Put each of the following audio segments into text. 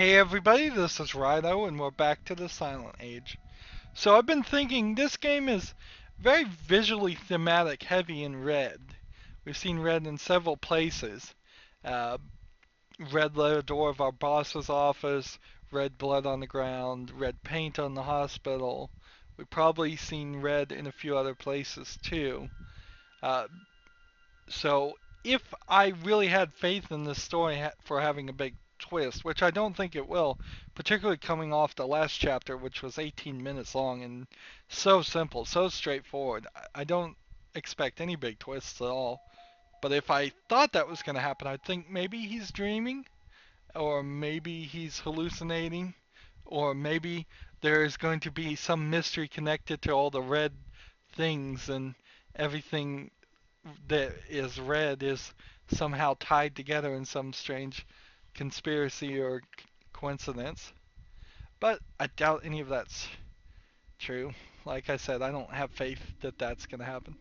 Hey everybody, this is Rydo and we're back to the Silent Age. So I've been thinking this game is very visually thematic, heavy in red. We've seen red in several places. Uh, Red letter door of our boss's office, red blood on the ground, red paint on the hospital. We've probably seen red in a few other places too. Uh, so if I really had faith in this story for having a big twist, which I don't think it will, particularly coming off the last chapter, which was 18 minutes long and so simple, so straightforward, I don't expect any big twists at all. But if I thought that was going to happen, I'd think maybe he's dreaming, or maybe he's hallucinating, or maybe there's going to be some mystery connected to all the red things and everything that is red is somehow tied together in some strange conspiracy or coincidence. But I doubt any of that's true. Like I said, I don't have faith that that's going to happen.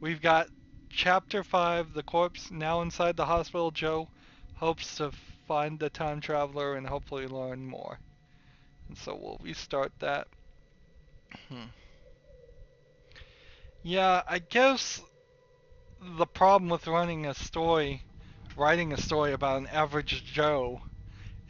We've got Chapter 5, The Corpse, now inside the hospital. Joe hopes to find the time traveler and hopefully learn more. And so we'll restart that. Hmm. Yeah, I guess the problem with writing a story about an average Joe,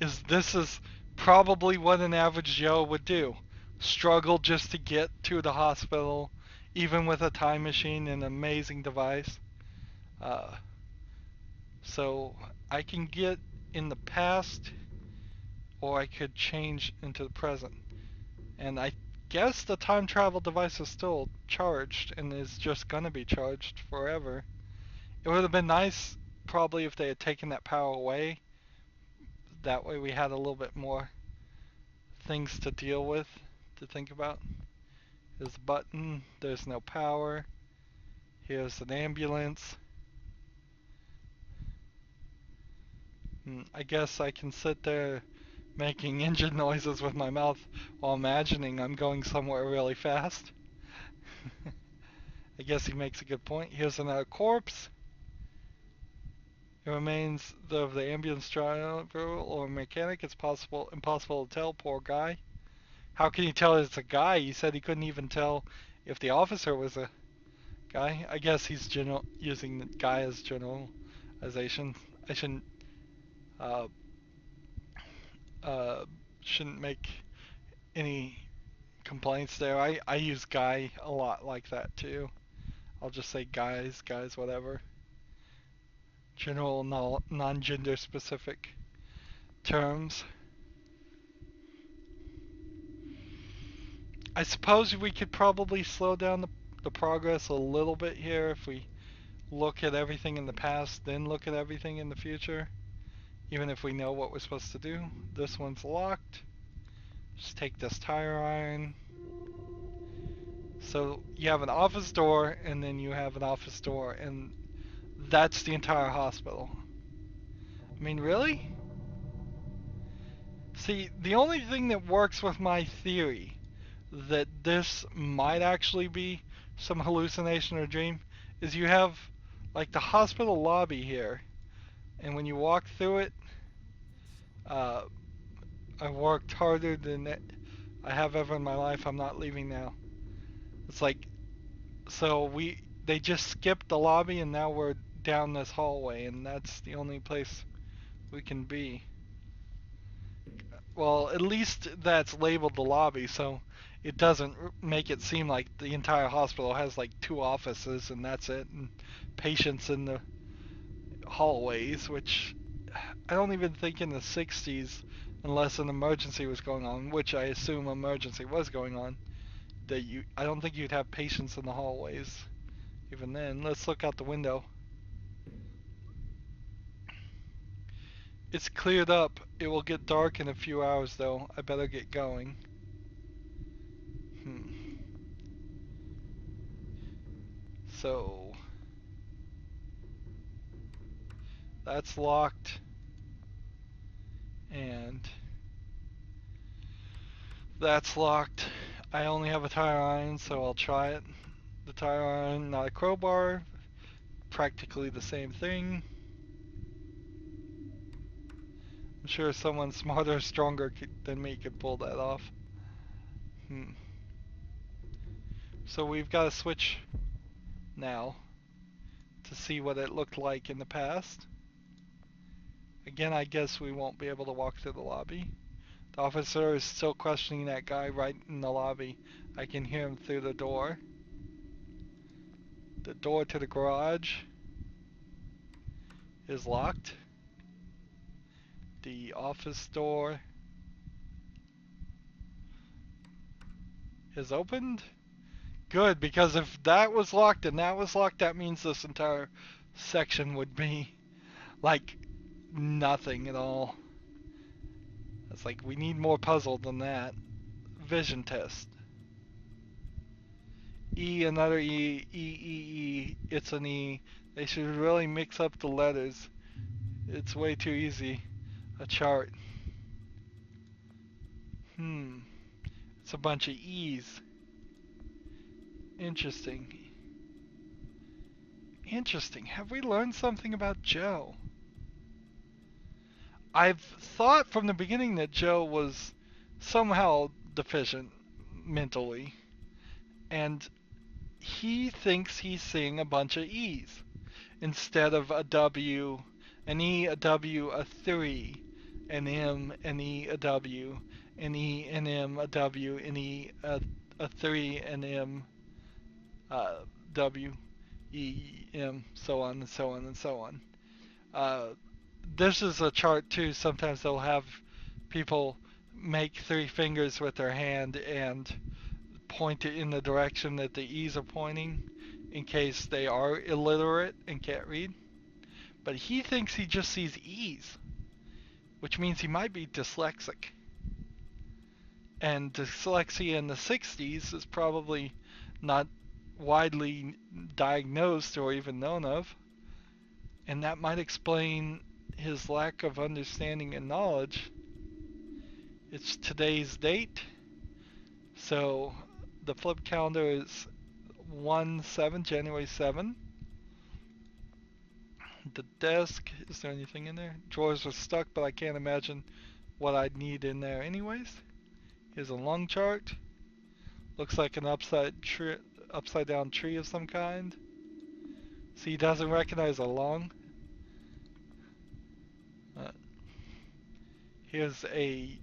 is this is probably what an average Joe would do. Struggle just to get to the hospital, even with a time machine and an amazing device. Uh, so I can get in the past, or I could change into the present. And I guess the time travel device is still charged and is just gonna be charged forever. It would have been nice, probably, if they had taken that power away. That way we had a little bit more things to deal with, to think about. There's a button, there's no power. Here's an ambulance. I guess I can sit there making engine noises with my mouth while imagining I'm going somewhere really fast. I guess he makes a good point. Here's another corpse. It remains of the ambulance driver or mechanic. It's impossible to tell. Poor guy. How can you tell it's a guy? He said he couldn't even tell if the officer was a guy. I guess he's using the guy as generalization. I uh, uh, shouldn't make any complaints there. I use guy a lot like that too. I'll just say guys, whatever. General, non-gender specific terms. I suppose we could probably slow down the progress a little bit here if we look at everything in the past, then look at everything in the future. Even if we know what we're supposed to do. This one's locked. Just take this tire iron. So you have an office door, and then you have an office door, and that's the entire hospital. I mean, really? See, the only thing that works with my theory that this might actually be some hallucination or dream is you have like the hospital lobby here, and when you walk through it, uh, I worked harder than I have ever in my life. I'm not leaving now. It's like, so they just skipped the lobby and now we're down this hallway and that's the only place we can be. Well, at least that's labeled the lobby, so it doesn't make it seem like the entire hospital has like two offices and that's it, and patients in the hallways, which I don't even think in the 60s, unless an emergency was going on, which I assume emergency was going on, I don't think you'd have patients in the hallways. Even then, let's look out the window. It's cleared up. It will get dark in a few hours, though. I better get going. Hmm. So, that's locked. And that's locked. I only have a tire iron, so I'll try it. The tire iron, not a crowbar. Practically the same thing. I'm sure someone smarter, stronger than me could pull that off. So we've got to switch now to see what it looked like in the past. Again, I guess we won't be able to walk through the lobby. The officer is still questioning that guy right in the lobby. I can hear him through the door. The door to the garage is locked. The office door is opened. Good, because if that was locked and that was locked, that means this entire section would be like nothing at all. It's like we need more puzzle than that. Vision test. E, another E, E, E, E, it's an E. They should really mix up the letters. It's way too easy. A chart. It's a bunch of E's. Interesting. Interesting. Have we learned something about Joe? I've thought from the beginning that Joe was somehow deficient mentally, and he thinks he's seeing a bunch of E's instead of a W, an E, a W, a 3, an M, an E, a W, an E, an M, a W, an E, a 3, an M, W, E, M, so on and so on and so on. This is a chart too. Sometimes they'll have people make 3 fingers with their hand and point it in the direction that the E's are pointing in case they are illiterate and can't read. But he thinks he just sees E's, which means he might be dyslexic. And dyslexia in the 60s is probably not widely diagnosed or even known of. And that might explain his lack of understanding and knowledge. It's today's date, so the flip calendar is 1/7, January 7. The desk, is there anything in there? Drawers are stuck, but I can't imagine what I'd need in there anyways. Here's a lung chart. Looks like an upside down tree of some kind. See, he doesn't recognize a lung. Here's a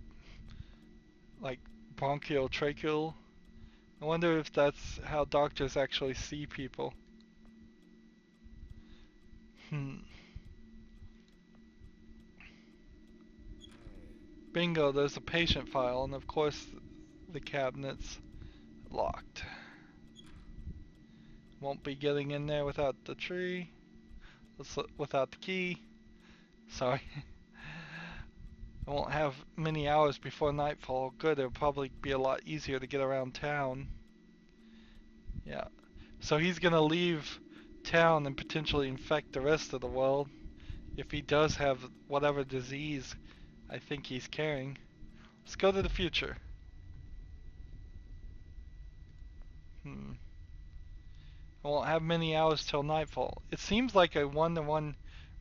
like bronchial tracheal. I wonder if that's how doctors actually see people. Bingo, there's a patient file, and of course the cabinet's locked. Won't be getting in there without the tree. Without the key. Sorry. I won't have many hours before nightfall. Good, it'll probably be a lot easier to get around town. Yeah. So he's gonna leave town and potentially infect the rest of the world if he does have whatever disease I think he's carrying. Let's go to the future. I won't have many hours till nightfall. It seems like a 1-to-1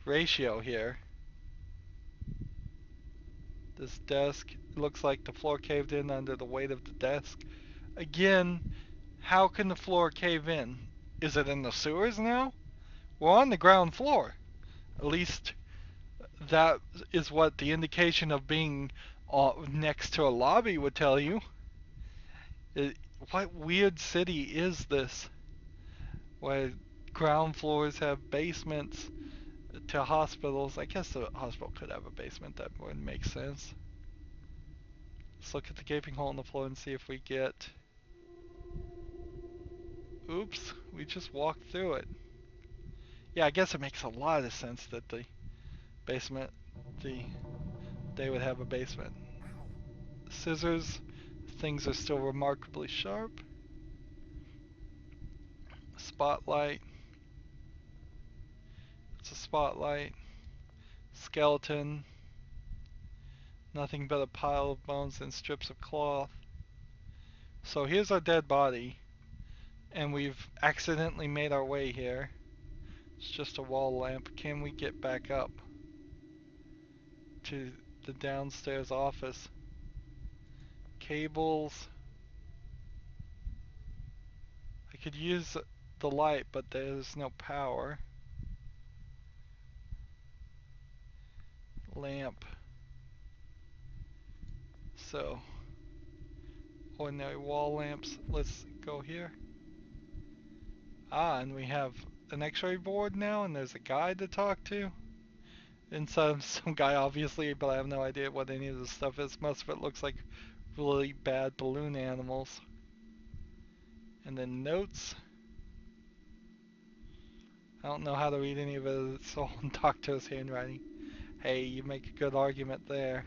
ratio here. This desk, it looks like the floor caved in under the weight of the desk. Again, how can the floor cave in? Is it in the sewers now? We're on the ground floor. At least that is what the indication of being next to a lobby would tell you. What weird city is this? Where ground floors have basements to hospitals. I guess the hospital could have a basement. That would make sense. Let's look at the gaping hole in the floor and see if we get... Oops, we just walked through it. Yeah, I guess it makes a lot of sense that the basement, they would have a basement. Scissors, things are still remarkably sharp. Spotlight. It's a spotlight. Skeleton. Nothing but a pile of bones and strips of cloth. So here's our dead body, and we've accidentally made our way here. It's just a wall lamp. Can we get back up to the downstairs office. Cables. I could use the light, but there's no power. Lamp. So, ordinary wall lamps. Let's go here. Ah, and we have an x-ray board now, and there's a guy to talk to. And some guy, obviously, but I have no idea what any of this stuff is. Most of it looks like really bad balloon animals. And then notes. I don't know how to read any of it. It's all in Doctor's handwriting. Hey, you make a good argument there.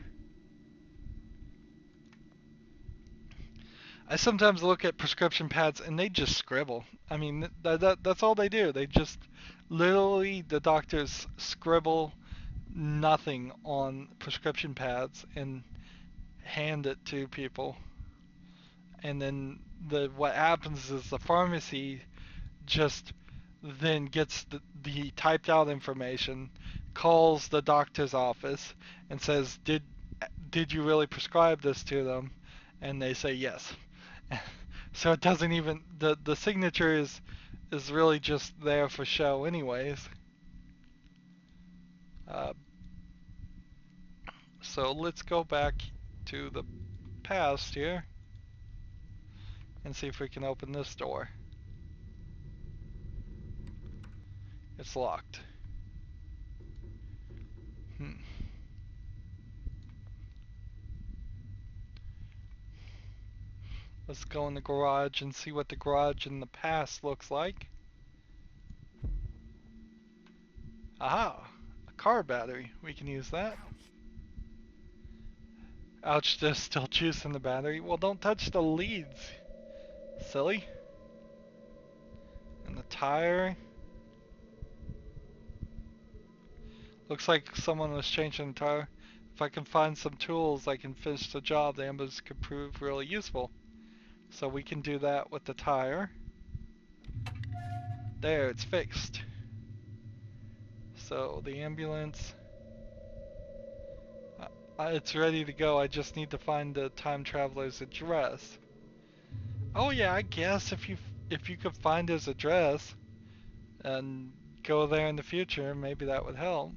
I sometimes look at prescription pads and they just scribble. I mean, that's all they do. They just literally, the doctors scribble nothing on prescription pads and hand it to people. And then what happens is the pharmacy just then gets the typed out information, calls the doctor's office and says, did you really prescribe this to them? And they say yes. So it doesn't even, the signature is really just there for show anyways. So let's go back to the past here and see if we can open this door. It's locked. Let's go in the garage and see what the garage in the past looks like. Aha! A car battery. We can use that. Ouch, there's still juice in the battery. Well, don't touch the leads, silly. And the tire. Looks like someone was changing the tire. If I can find some tools, I can finish the job. The ambulance could prove really useful. So we can do that with the tire. There, it's fixed. So the ambulance, it's ready to go. I just need to find the time traveler's address. Oh yeah, I guess if you could find his address and go there in the future, maybe that would help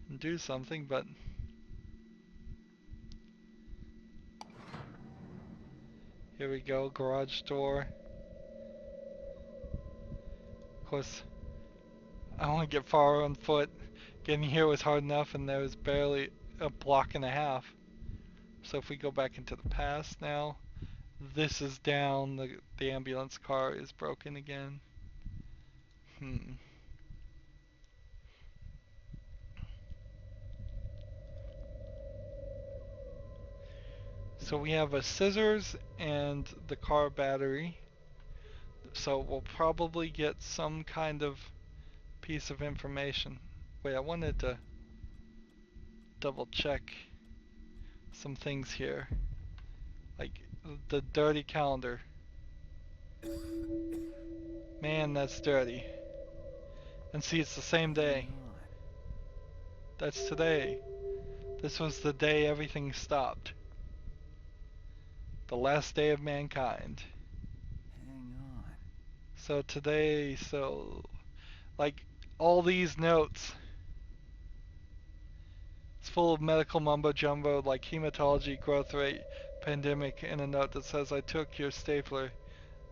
and do something. But here we go, garage door. Of course, I want to get far on foot. Getting here was hard enough, and there was barely a block and a half. So if we go back into the past now, this is down. The ambulance car is broken again. So we have a scissors and the car battery. So we'll probably get some kind of piece of information. Wait, I wanted to double check some things here. Like the dirty calendar. Man, that's dirty. And see, it's the same day. That's today. This was the day everything stopped. The last day of mankind. Hang on. So today, like all these notes, it's full of medical mumbo jumbo like hematology, growth rate, pandemic, and a note that says, I took your stapler,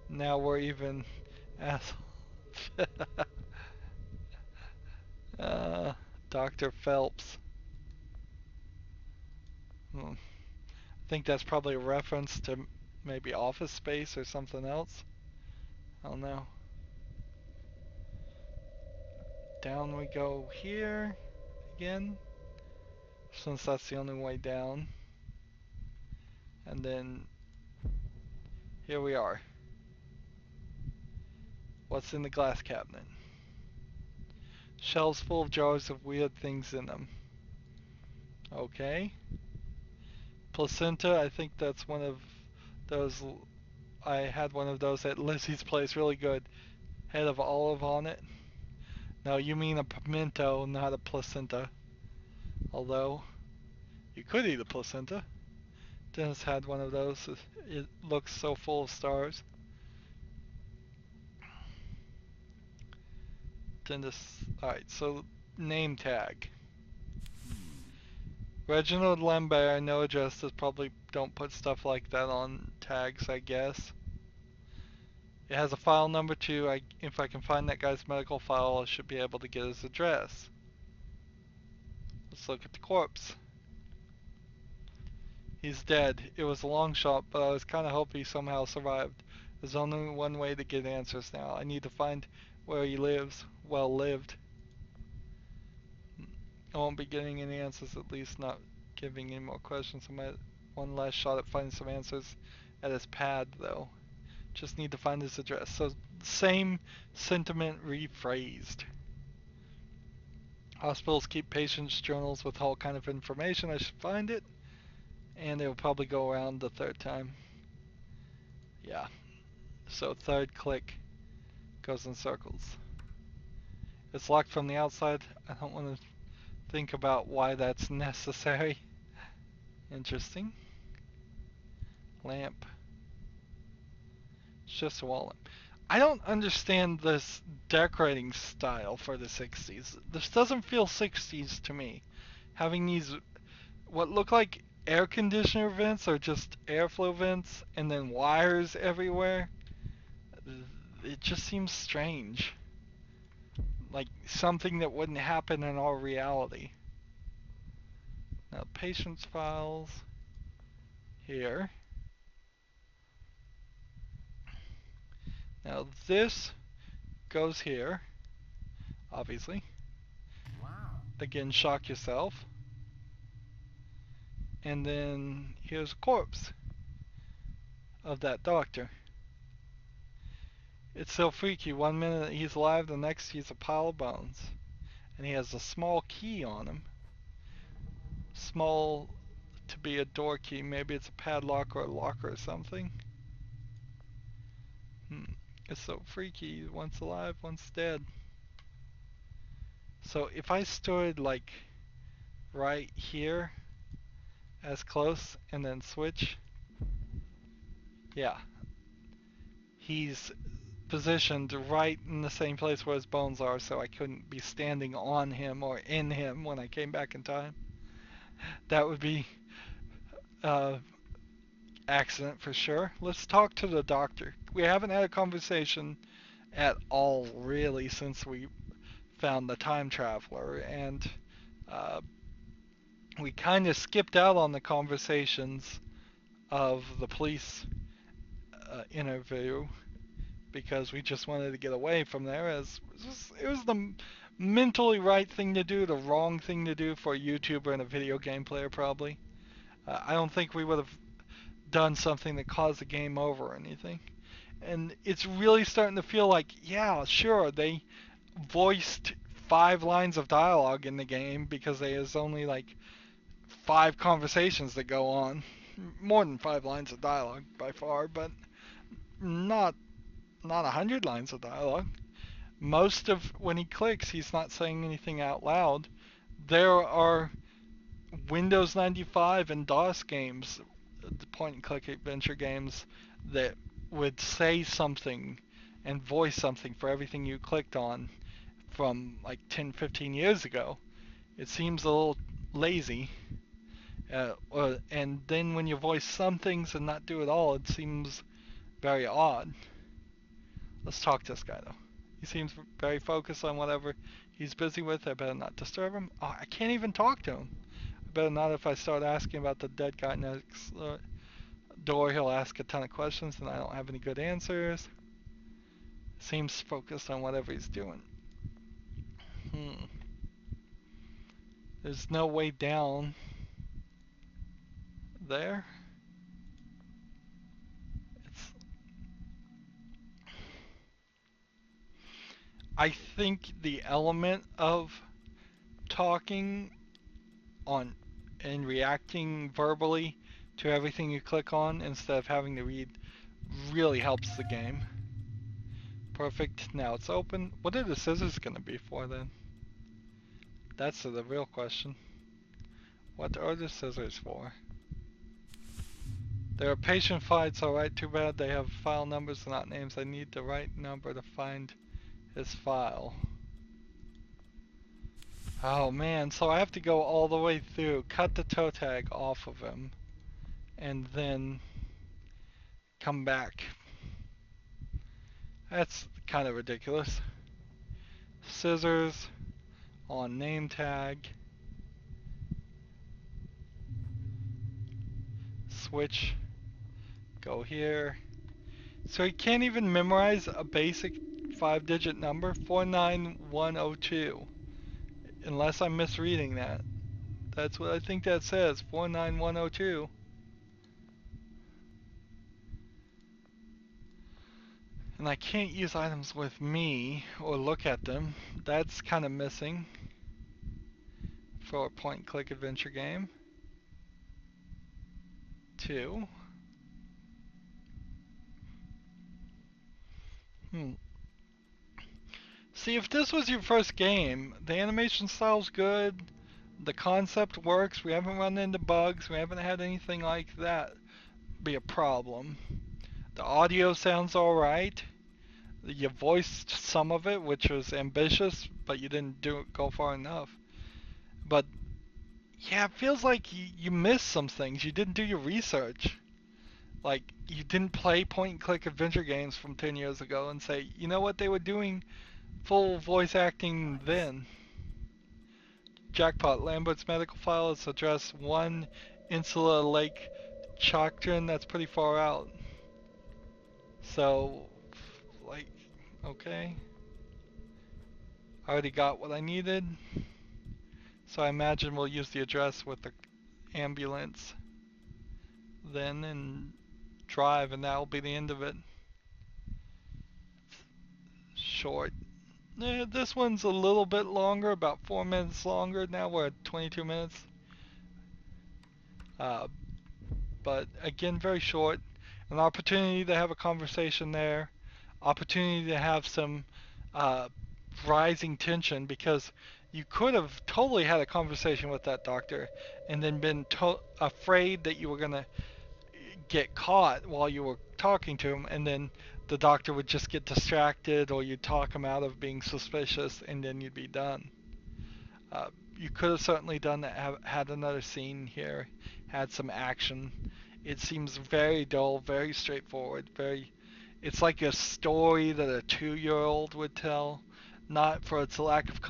now we're even, asshole. Dr. Phelps. I think that's probably a reference to maybe Office Space or something else. I don't know. Down we go here again, since that's the only way down. And then here we are. What's in the glass cabinet? Shelves full of jars of weird things in them. Okay. Placenta, I think that's one of those. I had one of those at Lizzie's place, really good. Head of olive on it. No, you mean a pimento, not a placenta. Although, You could eat a placenta. Dennis had one of those. It looks so full of stars. Dennis. Alright, so name tag. Reginald Lambert, no address. Probably don't put stuff like that on tags, I guess. It has a file number too. If I can find that guy's medical file, I should be able to get his address. Let's look at the corpse. He's dead. It was a long shot, but I was kind of hoping he somehow survived. There's only one way to get answers now. I need to find where he lives. Well lived. I won't be getting any answers, at least not giving any more questions. I might one last shot at finding some answers at his pad, though. Just need to find his address. So, same sentiment rephrased. Hospitals keep patients' journals with all kind of information. I should find it. And it'll probably go around the third time. Yeah. So third click goes in circles. It's locked from the outside. I don't want to think about why that's necessary. Interesting. Lamp. It's just a wall lamp. I don't understand this decorating style for the 60s. This doesn't feel 60s to me. Having these, what look like air conditioner vents or just airflow vents, and then wires everywhere. It just seems strange. Like something that wouldn't happen in our reality. Now, patient's files here. Now this goes here, obviously. Wow. Again, shock yourself. And then here's a corpse of that doctor. It's so freaky. One minute he's alive, the next he's a pile of bones. And he has a small key on him. Small to be a door key. Maybe it's a padlock or a lock or something. It's so freaky. One's alive, one's dead. So if I stood like right here as close and then switch, yeah, he's positioned right in the same place where his bones are, so I couldn't be standing on him or in him when I came back in time. That would be accident for sure. Let's talk to the doctor. We haven't had a conversation at all really since we found the time traveler, and we kind of skipped out on the conversations of the police interview because we just wanted to get away from there, as it was the mentally right thing to do, the wrong thing to do for a YouTuber and a video game player probably. I don't think we would have done something that caused the game over or anything. And it's really starting to feel like, yeah, sure, they voiced 5 lines of dialogue in the game because there's only like 5 conversations that go on. More than 5 lines of dialogue by far, but not 100 lines of dialogue. Most of when he clicks, he's not saying anything out loud. There are Windows 95 and DOS games, the point and click adventure games, that would say something and voice something for everything you clicked on from like 10-15 years ago. It seems a little lazy. And then when you voice some things and not do it all, it seems very odd. Let's talk to this guy though. He seems very focused on whatever he's busy with. I better not disturb him. Oh, I can't even talk to him. I better not. If I start asking about the dead guy next door, he'll ask a ton of questions and I don't have any good answers. Seems focused on whatever he's doing. There's no way down there. I think the element of talking on and reacting verbally to everything you click on instead of having to read really helps the game. Perfect. Now it's open. What are the scissors going to be for then? That's the real question. What are the scissors for? There are patient fights, alright, too bad they have file numbers, not names. I need the right number to find his file. Oh man, so I have to go all the way through, cut the toe tag off of him, and then come back. That's kind of ridiculous. Scissors on name tag. Switch. Go here. So he can't even memorize a basic 5-digit number, 49102. Unless I'm misreading that. That's what I think that says, 49102. And I can't use items with me or look at them. That's kind of missing for a point-and-click adventure game. 2. See, if this was your first game, the animation style's good, the concept works, we haven't run into bugs, we haven't had anything like that be a problem. The audio sounds alright. You voiced some of it, which was ambitious, but you didn't go far enough. But yeah, it feels like you missed some things. You didn't do your research. Like, you didn't play point-and-click adventure games from 10 years ago and say, you know what, they were doing full voice acting then. Jackpot. Lambert's medical file is address 1 Insula Lake Choctrin. That's pretty far out. So, like, okay. I already got what I needed. So I imagine we'll use the address with the ambulance then and drive, and that'll be the end of it. Short. This one's a little bit longer, about 4 minutes longer. Now we're at 22 minutes. But again, very short. An opportunity to have a conversation there. Opportunity to have some rising tension, because you could have totally had a conversation with that doctor and then been afraid that you were going to get caught while you were talking to him, and then the doctor would just get distracted, or you'd talk him out of being suspicious, and then you'd be done. You could have certainly done that, had another scene here, had some action. It seems very dull, very straightforward, it's like a story that a 2-year-old would tell, not for its lack of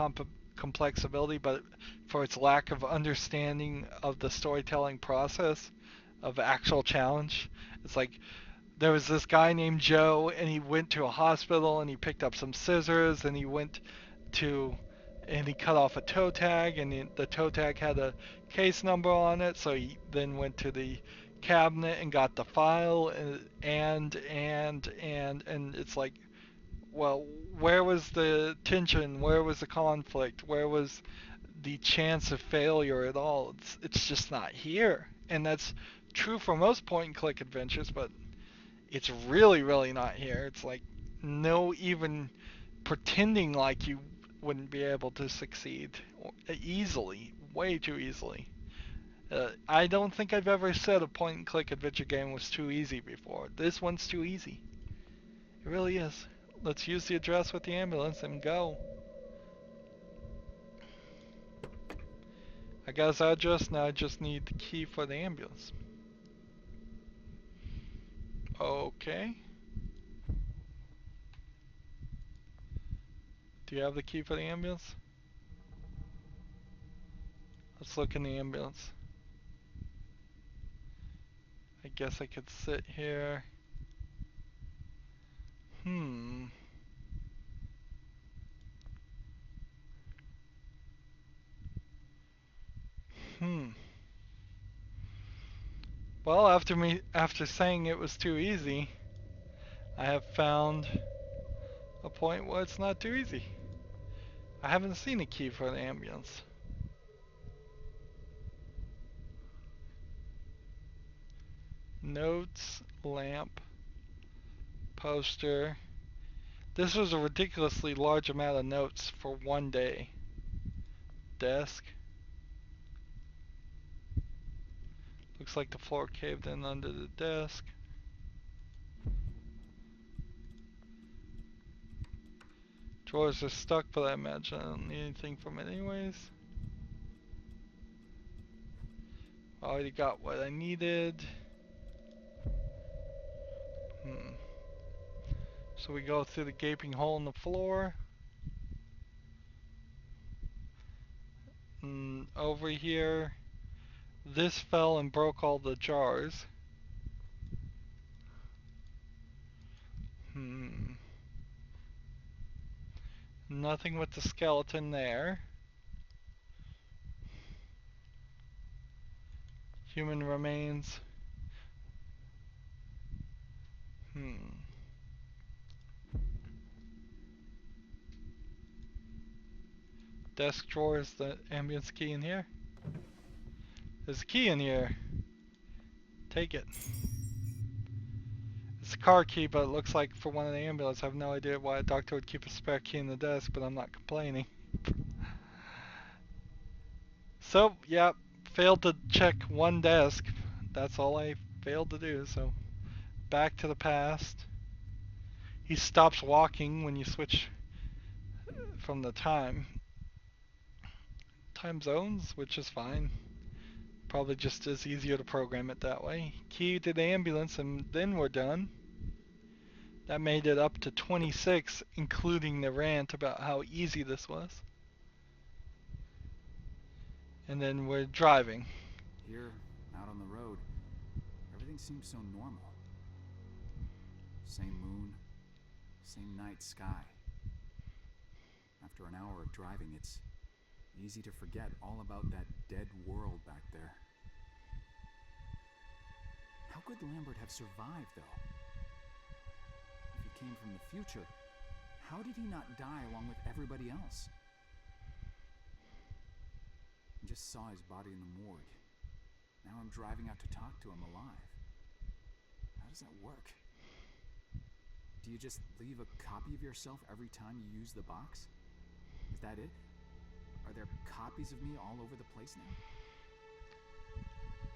complexity, but for its lack of understanding of the storytelling process of actual challenge. It's like, there was this guy named Joe, and he went to a hospital, and he picked up some scissors, and he cut off a toe tag, and the toe tag had a case number on it, so he then went to the cabinet and got the file, and it's like, well, where was the tension? Where was the conflict? Where was the chance of failure at all? It's just not here. And that's true for most point-and-click adventures, but it's really, really not here. It's like no even pretending like you wouldn't be able to succeed easily, way too easily. I don't think I've ever said a point-and-click adventure game was too easy before. This one's too easy. It really is. Let's use the address with the ambulance and go. I got his address, now I just need the key for the ambulance. Okay. Do you have the key for the ambulance? Let's look in the ambulance. I guess I could sit here. Well, after saying it was too easy, I have found a point where it's not too easy. I haven't seen a key for the ambulance. Notes, lamp, poster. This was a ridiculously large amount of notes for one day. Desk. Looks like the floor caved in under the desk. Drawers are stuck, but I imagine I don't need anything from it anyways. I already got what I needed. So we go through the gaping hole in the floor. And over here, this fell and broke all the jars. Nothing with the skeleton there. Human remains. Desk drawer, is the ambience key in here? There's a key in here. Take it. It's a car key, but it looks like for one of the ambulance. I have no idea why a doctor would keep a spare key in the desk, but I'm not complaining. So, yeah, failed to check one desk. That's all I failed to do, so back to the past. He stops walking when you switch from the time zones, which is fine. Probably just as easier to program it that way. Key to the ambulance, and then we're done. That made it up to 26, including the rant about how easy this was. And then we're driving. Here, out on the road, everything seems so normal. Same moon, same night sky. After an hour of driving, it's easy to forget all about that dead world back there. How could Lambert have survived, though? If he came from the future, how did he not die along with everybody else? I just saw his body in the morgue. Now I'm driving out to talk to him alive. How does that work? Do you just leave a copy of yourself every time you use the box? Is that it? Are there copies of me all over the place now?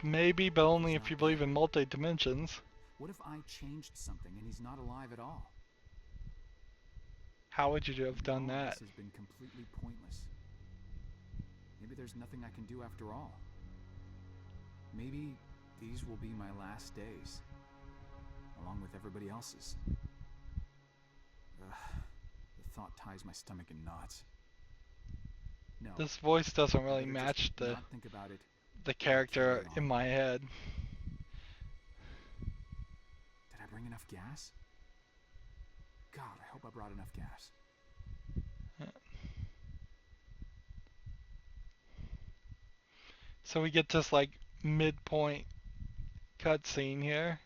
Maybe, but only if you believe in multi-dimensions. What if I changed something and he's not alive at all? How would you have done that? This has been completely pointless. Maybe there's nothing I can do after all. Maybe these will be my last days, along with everybody else's. The thought ties my stomach in knots. No. This voice doesn't really match the character in my head. Did I bring enough gas? God, I hope I brought enough gas. So we get this like midpoint cutscene here.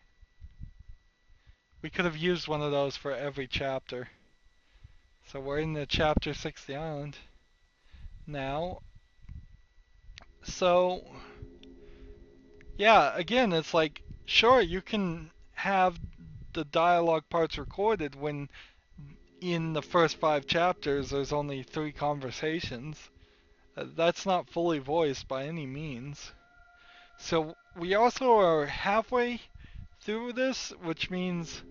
We could have used one of those for every chapter. So we're in the chapter 6, the island now. So yeah, again, it's like, sure, you can have the dialogue parts recorded when in the first 5 chapters there's only 3 conversations. That's not fully voiced by any means. So we also are halfway through this, which means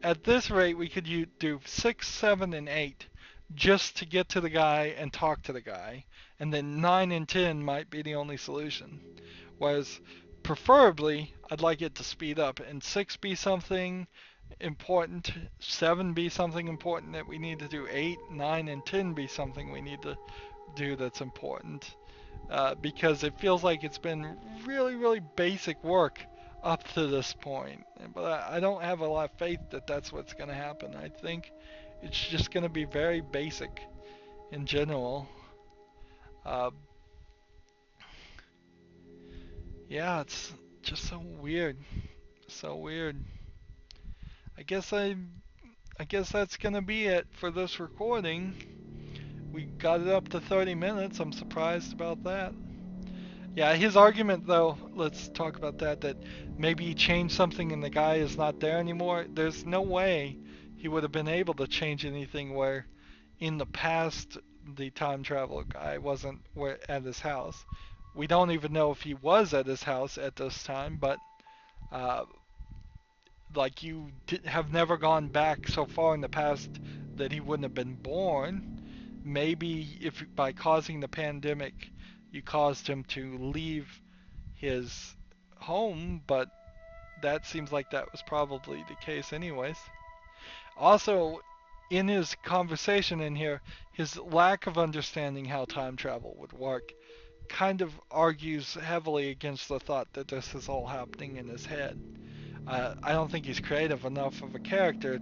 at this rate we could do 6, 7, and 8 just to get to the guy and talk to the guy, and then 9 and 10 might be the only solution. Whereas preferably I'd like it to speed up and 6 be something important, 7 be something important that we need to do, 8, 9, and 10 be something we need to do that's important. Because it feels like it's been really, really basic work up to this point. But I don't have a lot of faith that that's what's going to happen. I think it's just going to be very basic in general. Yeah, it's just so weird. So weird. I guess that's going to be it for this recording. We got it up to 30 minutes. I'm surprised about that. Yeah, his argument though, let's talk about that maybe he changed something and the guy is not there anymore. There's no way he would have been able to change anything where in the past the time travel guy wasn't at his house. We don't even know if he was at his house at this time, but uh, like have never gone back so far in the past that he wouldn't have been born. Maybe if by causing the pandemic you caused him to leave his home, but that seems like that was probably the case anyways. Also, in his conversation in here, his lack of understanding how time travel would work kind of argues heavily against the thought that this is all happening in his head. I don't think he's creative enough of a character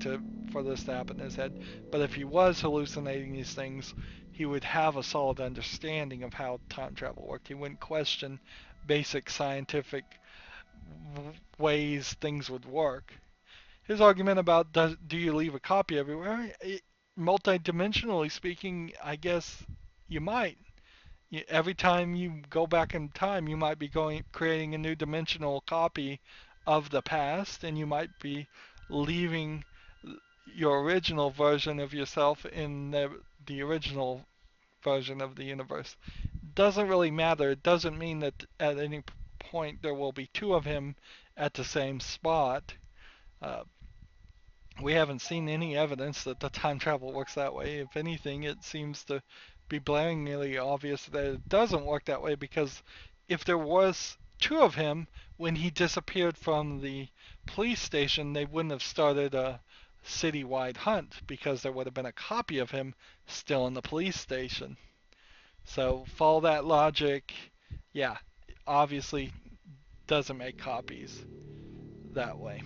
for this to happen in his head. But if he was hallucinating these things, he would have a solid understanding of how time travel worked. He wouldn't question basic scientific ways things would work. His argument about do you leave a copy everywhere? Multidimensionally speaking, I guess you might. Every time you go back in time, you might be creating a new dimensional copy of the past, and you might be leaving your original version of yourself in the original version of the universe. Doesn't really matter. It doesn't mean that at any point there will be two of him at the same spot. Uh, we haven't seen any evidence that the time travel works that way. If anything, it seems to be blaringly obvious that it doesn't work that way, because if there was two of him when he disappeared from the police station, they wouldn't have started a citywide hunt, because there would have been a copy of him still in the police station. So follow that logic. Yeah, obviously doesn't make copies that way.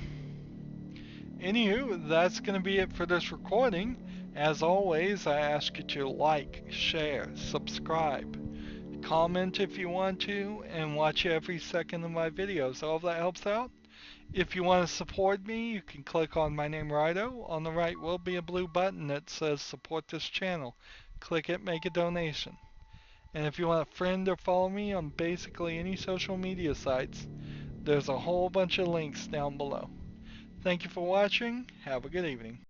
Anywho, that's going to be it for this recording. As always, I ask you to like, share, subscribe, comment if you want to, and watch every second of my videos. All of that helps out. If you want to support me, you can click on my name, Rydo. On the right will be a blue button that says support this channel. Click it, make a donation. And if you want to friend or follow me on basically any social media sites, there's a whole bunch of links down below. Thank you for watching. Have a good evening.